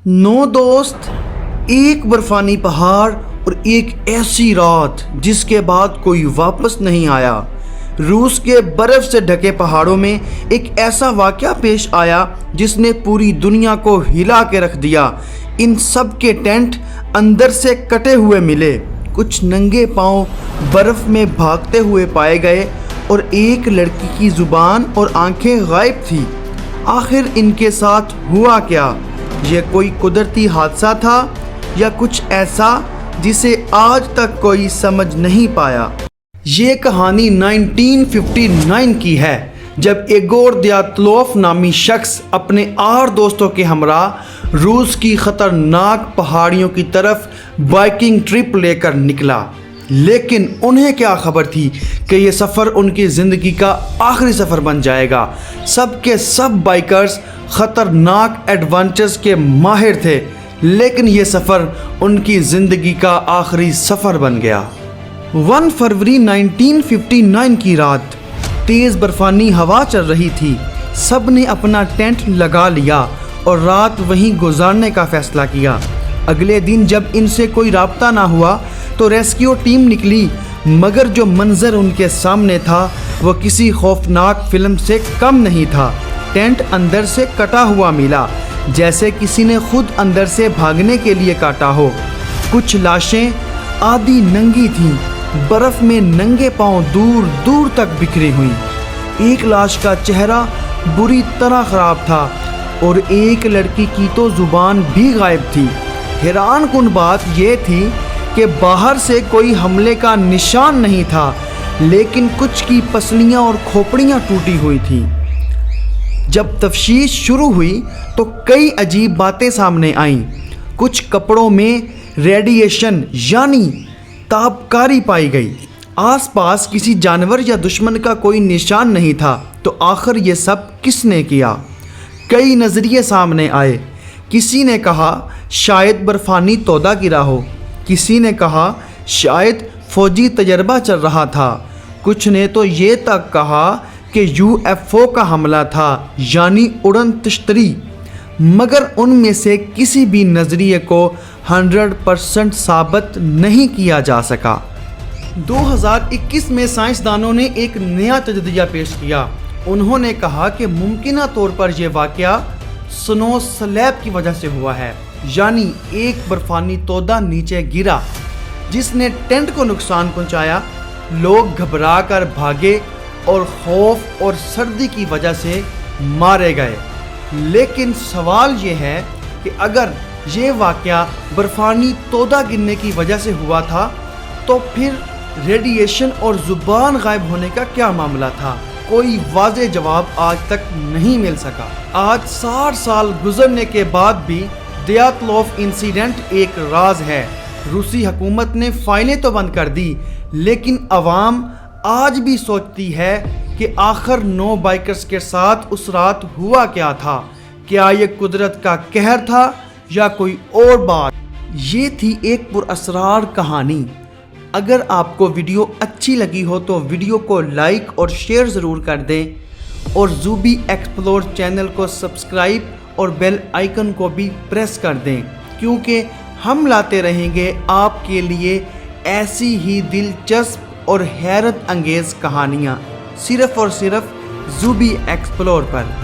9 दोस्त, एक बर्फानी पहाड़ और एक ऐसी रात जिसके बाद कोई वापस नहीं आया। रूस के बर्फ़ से ढके पहाड़ों में एक ऐसा वाक़या पेश आया जिसने पूरी दुनिया को हिला के रख दिया। इन सब के टेंट अंदर से कटे हुए मिले, कुछ नंगे पांव बर्फ़ में भागते हुए पाए गए और एक लड़की की ज़ुबान और आंखें गायब थी। आखिर इनके साथ हुआ क्या? ये कोई कुदरती हादसा था या कुछ ऐसा जिसे आज तक कोई समझ नहीं पाया। ये कहानी 1959 की है, जब इगोर दियातलोव नामी शख्स अपने 8 दोस्तों के हमराह रूस की ख़तरनाक पहाड़ियों की तरफ बाइकिंग ट्रिप लेकर निकला। लेकिन उन्हें क्या खबर थी कि ये सफ़र उनकी ज़िंदगी का आखिरी सफ़र बन जाएगा। सब के सब बाइकर्स ख़तरनाक एडवेंचर्स के माहिर थे, लेकिन ये सफ़र उनकी ज़िंदगी का आखिरी सफ़र बन गया। 1 फरवरी 1959 की रात तेज़ बर्फ़ानी हवा चल रही थी। सब ने अपना टेंट लगा लिया और रात वहीं गुजारने का फ़ैसला किया। अगले दिन जब इनसे कोई राब्ता ना हुआ तो रेस्क्यू टीम निकली, मगर जो मंजर उनके सामने था वो किसी खौफनाक फिल्म से कम नहीं था। टेंट अंदर से कटा हुआ मिला, जैसे किसी ने खुद अंदर से भागने के लिए काटा हो। कुछ लाशें आधी नंगी थीं, बर्फ़ में नंगे पांव दूर दूर तक बिखरी हुई। एक लाश का चेहरा बुरी तरह ख़राब था और एक लड़की की तो ज़ुबान भी गायब थी। हैरान कुन बात यह थी कि बाहर से कोई हमले का निशान नहीं था, लेकिन कुछ की पसलियां और खोपड़ियां टूटी हुई थीं। जब तफ्तीश शुरू हुई तो कई अजीब बातें सामने आईं। कुछ कपड़ों में रेडिएशन यानी तापकारी पाई गई। आसपास किसी जानवर या दुश्मन का कोई निशान नहीं था। तो आखिर ये सब किसने किया? कई नज़रिए सामने आए। किसी ने कहा शायद बर्फानी तोदा गिरा हो, किसी ने कहा शायद फ़ौजी तजर्बा चल रहा था, कुछ ने तो ये तक कहा कि UFO का हमला था यानी उड़न तश्तरी। मगर उनमें से किसी भी नज़रिए को 100% साबित नहीं किया जा सका। 2021 में साइंसदानों ने एक नया तजदिया पेश किया। उन्होंने कहा कि मुमकिना तौर पर यह वाक़या स्नो स्लैब की वजह से हुआ है, यानी एक बर्फानी तोदा नीचे गिरा जिसने टेंट को नुकसान पहुंचाया। लोग घबरा कर भागे और खौफ और सर्दी की वजह से मारे गए। लेकिन सवाल ये है कि अगर ये वाक़या बर्फानी तोदा गिरने की वजह से हुआ था तो फिर रेडिएशन और ज़ुबान गायब होने का क्या मामला था? कोई वाज़े जवाब आज तक नहीं मिल सका। आज 60 साल गुजरने के बाद भी दियातलोव इंसिडेंट एक राज है। रूसी हुकूमत ने फाइलें तो बंद कर दी, लेकिन अवाम आज भी सोचती है कि आखिर 9 बाइकर्स के साथ उस रात हुआ क्या था। क्या ये कुदरत का कहर था या कोई और बात? ये थी एक पुरअसरार कहानी। अगर आपको वीडियो अच्छी लगी हो तो वीडियो को लाइक और शेयर ज़रूर कर दें और ज़ूबी एक्सप्लोर चैनल को सब्सक्राइब और बेल आइकन को भी प्रेस कर दें, क्योंकि हम लाते रहेंगे आपके लिए ऐसी ही दिलचस्प और हैरत अंगेज़ कहानियाँ सिर्फ़ और सिर्फ ज़ूबी एक्सप्लोर पर।